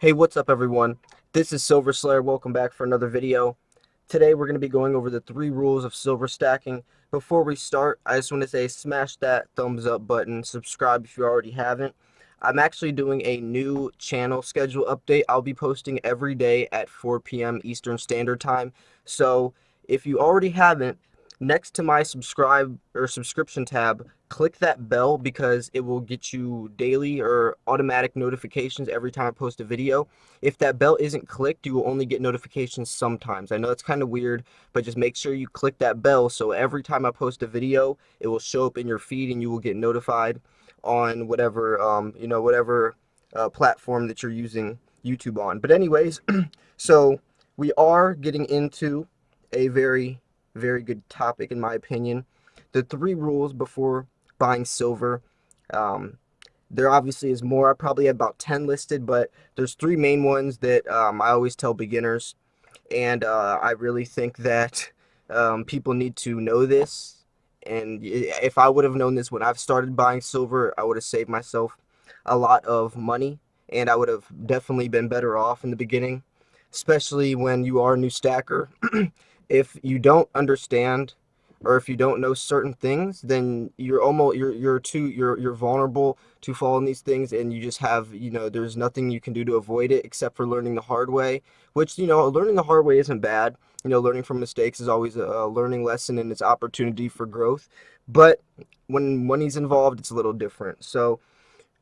Hey, what's up everyone? This is Silver Slayer. Welcome back for another video. Today we're going to be going over the 3 rules of silver stacking. Before we start, I just want to say smash that thumbs up button, subscribe if you already haven't. I'm actually doing a new channel schedule update. I'll be posting every day at 4 p.m. Eastern Standard Time. So if you already haven't, next to my subscribe or subscription tab, click that bell because it will get you daily or automatic notifications every time I post a video. If that bell isn't clicked, you will only get notifications sometimes. I know it's kind of weird, but just make sure you click that bell so every time I post a video, it will show up in your feed and you will get notified on whatever platform that you're using YouTube on. But anyways, so we are getting into a very good topic in my opinion. The 3 rules before buying silver. Um, there obviously is more. I probably have about 10 listed, but there's 3 main ones that I always tell beginners, and I really think that people need to know this. And if I would have known this when I've started buying silver, I would have saved myself a lot of money, and I would have definitely been better off in the beginning, especially when you are a new stacker. If you don't understand or if you don't know certain things, then you're vulnerable to fall in these things, and you just have, there's nothing you can do to avoid it except for learning the hard way, which, learning the hard way isn't bad. Learning from mistakes is always a learning lesson and it's opportunity for growth. But when money's involved, it's a little different. So,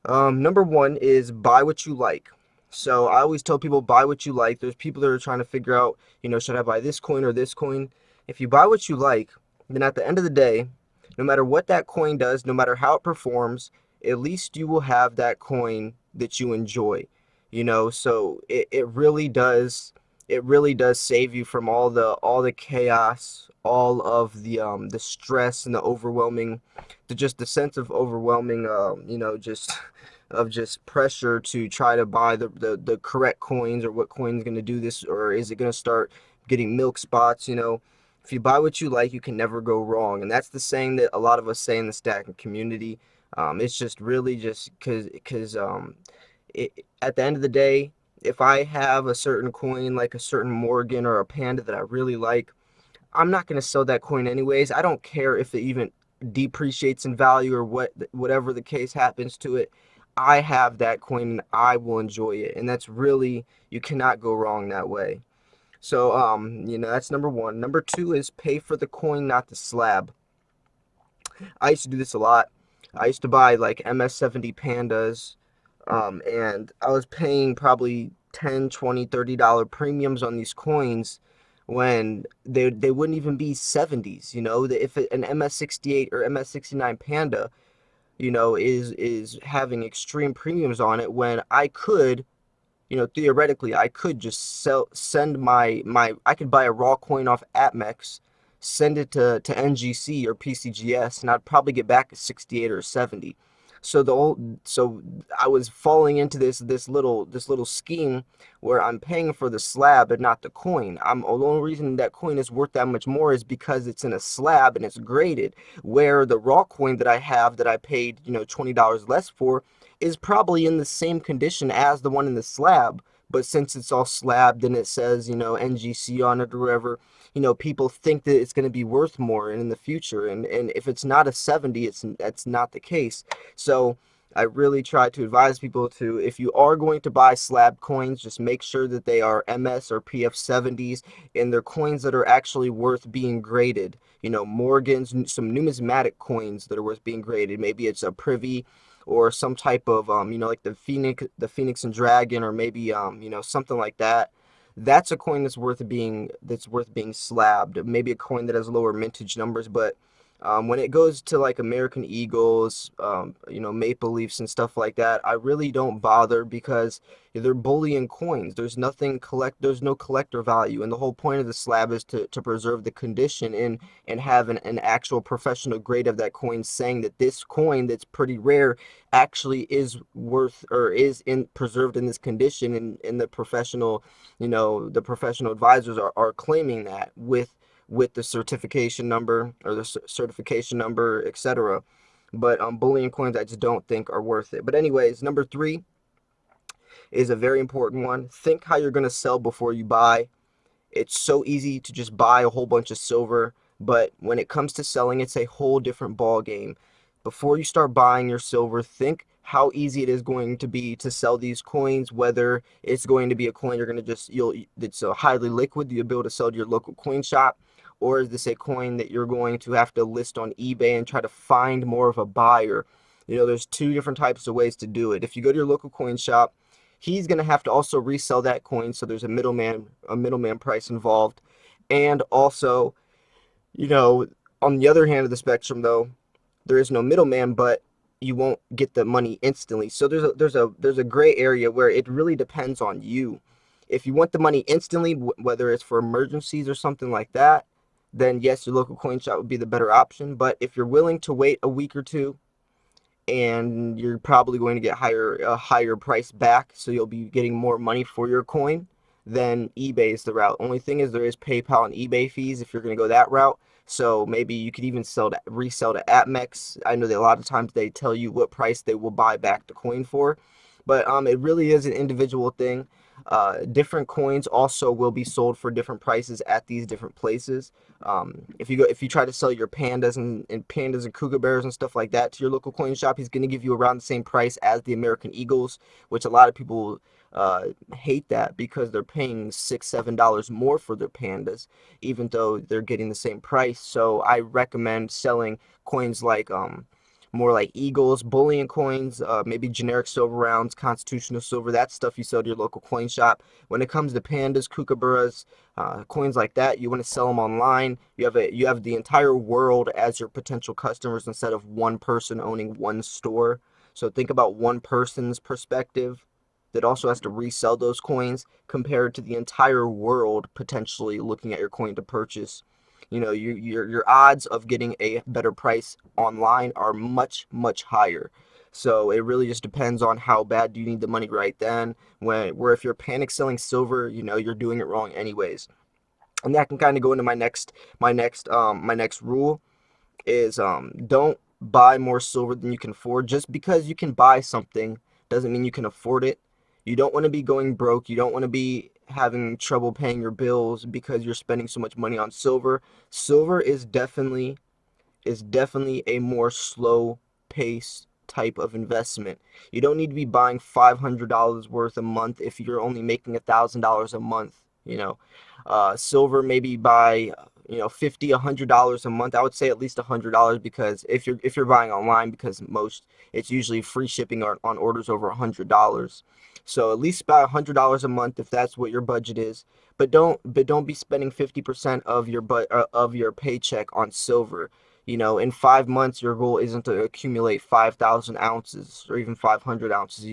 number one is buy what you like. So I always tell people buy what you like. There's people that are trying to figure out, should I buy this coin or this coin? If you buy what you like, then at the end of the day, no matter what that coin does, no matter how it performs, at least you will have that coin that you enjoy. So it really does save you from all the chaos, all of the stress and the overwhelming, just the sense of overwhelming, just of just pressure to try to buy the correct coins, or what coin's going to do this, or is it going to start getting milk spots. If you buy what you like, you can never go wrong. And that's the saying that a lot of us say in the stacking community. It's just really just at the end of the day, if I have a certain coin, like a certain Morgan or a Panda that I really like, I'm not going to sell that coin anyways. I don't care if it even depreciates in value or whatever the case happens to it. I have that coin and I will enjoy it. And that's really, you cannot go wrong that way. So, that's number one. Number two is pay for the coin, not the slab. I used to do this a lot. I used to buy like MS-70 Pandas, and I was paying probably 10, 20, $30 premiums on these coins when they wouldn't even be 70s. If an MS-68 or MS-69 Panda, is having extreme premiums on it, when I could, theoretically, I could just send I could buy a raw coin off APMEX, send it to NGC or PCGS, and I'd probably get back a 68 or 70. So I was falling into this little scheme where I'm paying for the slab but not the coin. The only reason that coin is worth that much more is because it's in a slab and it's graded, where the raw coin that I have that I paid, $20 less for, is probably in the same condition as the one in the slab. But since it's all slabbed and it says, NGC on it or whatever, people think that it's going to be worth more in the future. And if it's not a 70, that's not the case. So I really try to advise people to, if you are going to buy slab coins, just make sure that they are MS or PF70s, and they're coins that are actually worth being graded. Morgans, some numismatic coins that are worth being graded. Maybe it's a Privy or some type of like the Phoenix and Dragon, or maybe something like that. That's a coin that's worth being slabbed. Maybe a coin that has lower mintage numbers, but when it goes to like American Eagles, Maple Leafs and stuff like that, I really don't bother because they're bullion coins. There's no collector value, and the whole point of the slab is to preserve the condition and have an actual professional grade of that coin, saying that this coin that's pretty rare actually is worth, or is in preserved in this condition, and the professional advisors are claiming that with the certification number, or the certification number, etc. But bullion coins, I just don't think are worth it. But anyways, number three is a very important one. Think how you're going to sell before you buy. It's so easy to just buy a whole bunch of silver, but when it comes to selling, it's a whole different ball game. Before you start buying your silver, think how easy it is going to be to sell these coins, whether it's going to be a coin you're going to just it's a highly liquid, you'll be able to sell to your local coin shop, or is this a coin that you're going to have to list on eBay and try to find more of a buyer? There's two different types of ways to do it. If you go to your local coin shop, he's going to have to also resell that coin, so there's a middleman price involved. And also, you know on the other hand of the spectrum, though, there is no middleman, but you won't get the money instantly. So there's a gray area where it really depends on you. If you want the money instantly, whether it's for emergencies or something like that, then yes, your local coin shop would be the better option. But if you're willing to wait a week or two, and you're probably going to get a higher price back, so you'll be getting more money for your coin, then eBay is the route. Only thing is, there is PayPal and eBay fees if you're going to go that route. So maybe you could even resell to APMEX. I know that a lot of times they tell you what price they will buy back the coin for, but it really is an individual thing. Different coins also will be sold for different prices at these different places. If you try to sell your pandas and cougar bears and stuff like that to your local coin shop, he's going to give you around the same price as the American Eagles, which a lot of people hate that because they're paying $6-7 more for their pandas, even though they're getting the same price. So I recommend selling coins like more like Eagles, Bullion coins, maybe generic silver rounds, constitutional silver. That stuff you sell to your local coin shop. When it comes to pandas, kookaburras, coins like that, you want to sell them online. You have the entire world as your potential customers instead of one person owning one store. So think about one person's perspective that also has to resell those coins compared to the entire world potentially looking at your coin to purchase. Your odds of getting a better price online are much, much higher. So it really just depends on how bad do you need the money right then. Where if you're panic selling silver, you're doing it wrong anyways. And that can kind of go into my next rule is don't buy more silver than you can afford. Just because you can buy something doesn't mean you can afford it. You don't want to be going broke. You don't want to be having trouble paying your bills because you're spending so much money on silver. Silver is definitely a more slow pace type of investment. You don't need to be buying $500 worth a month if you're only making $1,000 a month. Silver maybe buy 50, $100 a month. I would say at least $100 because if you're buying online, because it's usually free shipping on orders over $100. So at least about $100 a month if that's what your budget is. But don't be spending 50% of your paycheck on silver. In 5 months, your goal isn't to accumulate 5,000 ounces or even 500 ounces.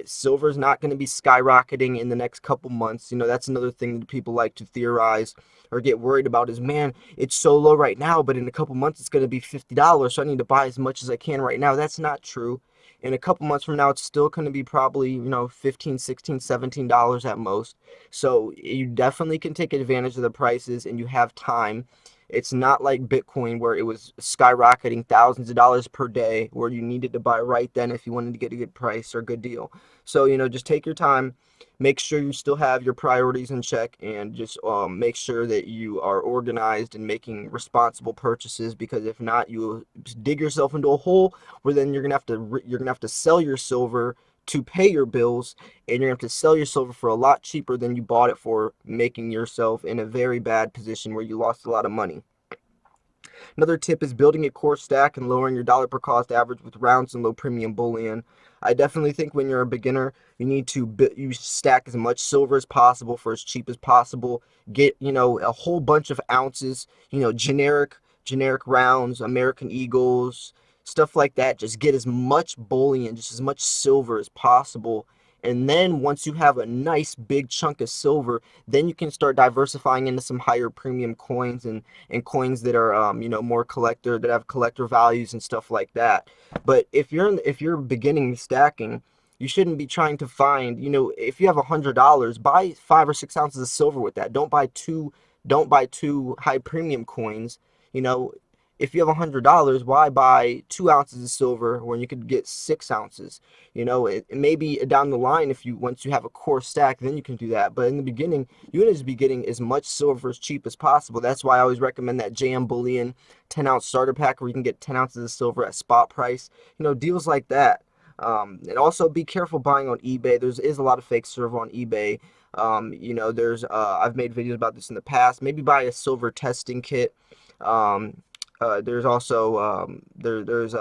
Silver is not going to be skyrocketing in the next couple months. That's another thing that people like to theorize or get worried about is, man, it's so low right now, but in a couple months it's going to be $50, so I need to buy as much as I can right now. That's not true. In a couple months from now, it's still going to be probably, 15, 16, $17 at most. So you definitely can take advantage of the prices and you have time. It's not like Bitcoin where it was skyrocketing thousands of dollars per day where you needed to buy right then if you wanted to get a good price or a good deal. So, just take your time, make sure you still have your priorities in check, and just make sure that you are organized and making responsible purchases, because if not, you will dig yourself into a hole where then you're gonna have to sell your silver to pay your bills, and you're gonna have to sell your silver for a lot cheaper than you bought it for, making yourself in a very bad position where you lost a lot of money. Another tip is building a core stack and lowering your dollar per cost average with rounds and low premium bullion. I definitely think when you're a beginner, you need to you stack as much silver as possible for as cheap as possible. Get, a whole bunch of ounces, generic rounds, American Eagles, stuff like that. Just get as much bullion, just as much silver as possible. And then once you have a nice big chunk of silver, then you can start diversifying into some higher premium coins and coins that are that have collector values and stuff like that. But if you're beginning stacking, you shouldn't be trying to find, if you have $100, buy 5 or 6 ounces of silver with that. Don't buy two high premium coins. you know if you have $100, why buy 2 ounces of silver when you could get 6 ounces? You know, it may be down the line, if you once you have a core stack, then you can do that. But in the beginning, you need to be getting as much silver as cheap as possible. That's why I always recommend that JM Bullion 10-ounce starter pack where you can get 10 ounces of silver at spot price. You know, deals like that. And also be careful buying on eBay. There is a lot of fake silver on eBay. You know, I've made videos about this in the past. Maybe buy a silver testing kit. Um, there's also there's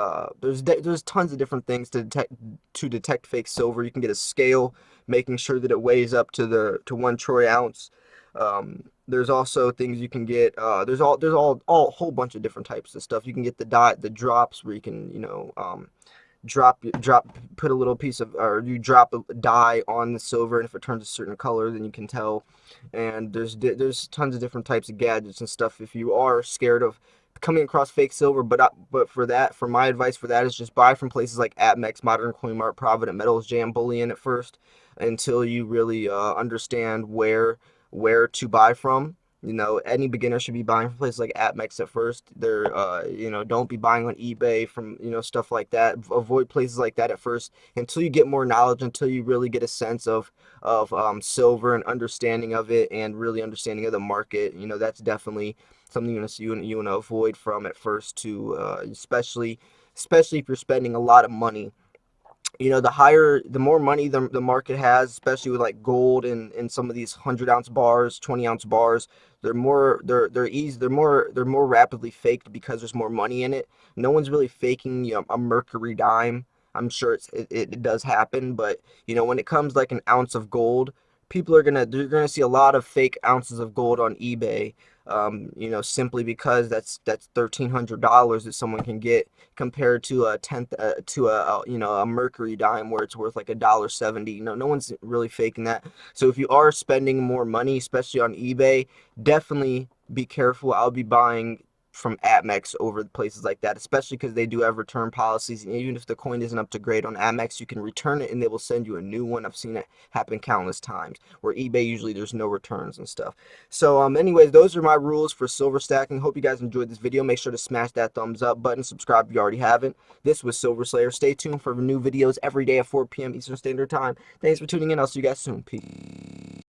tons of different things to detect fake silver. You can get a scale, making sure that it weighs up to 1 troy ounce. There's also things you can get. There's all a whole bunch of different types of stuff. You can get the drops where you can, put a little piece of, or you drop a dye on the silver, and if it turns a certain color, then you can tell. And there's tons of different types of gadgets and stuff if you are scared of coming across fake silver. But for my advice for that is just buy from places like APMEX, Modern Coin Mart, Provident Metals, Jam Bullion at first, until you really understand where to buy from. You know, any beginner should be buying from places like APMEX at first. Don't be buying on eBay from, stuff like that. Avoid places like that at first until you get more knowledge, until you really get a sense of silver and understanding of it, and really understanding of the market. You know, that's definitely something you want to avoid from at first, to especially if you're spending a lot of money. You know, the more money the market has, especially with like gold and some of these 100-ounce bars, 20-ounce bars. They're more rapidly faked because there's more money in it. No one's really faking, a mercury dime. I'm sure it does happen, but when it comes like an ounce of gold, they're gonna see a lot of fake ounces of gold on eBay. Simply because that's $1,300 that someone can get, compared to a tenth to a mercury dime where it's worth like $1.70. No one's really faking that. So if you are spending more money, especially on eBay, definitely be careful. I'll be buying from APMEX over places like that, especially because they do have return policies. And even if the coin isn't up to grade on APMEX, you can return it and they will send you a new one. I've seen it happen countless times. Where eBay, usually there's no returns and stuff. So anyways, those are my rules for silver stacking. Hope you guys enjoyed this video. Make sure to smash that thumbs up button, subscribe if you already haven't. This was Silver Slayer. Stay tuned for new videos every day at 4 p.m. Eastern Standard Time. Thanks for tuning in. I'll see you guys soon. Peace.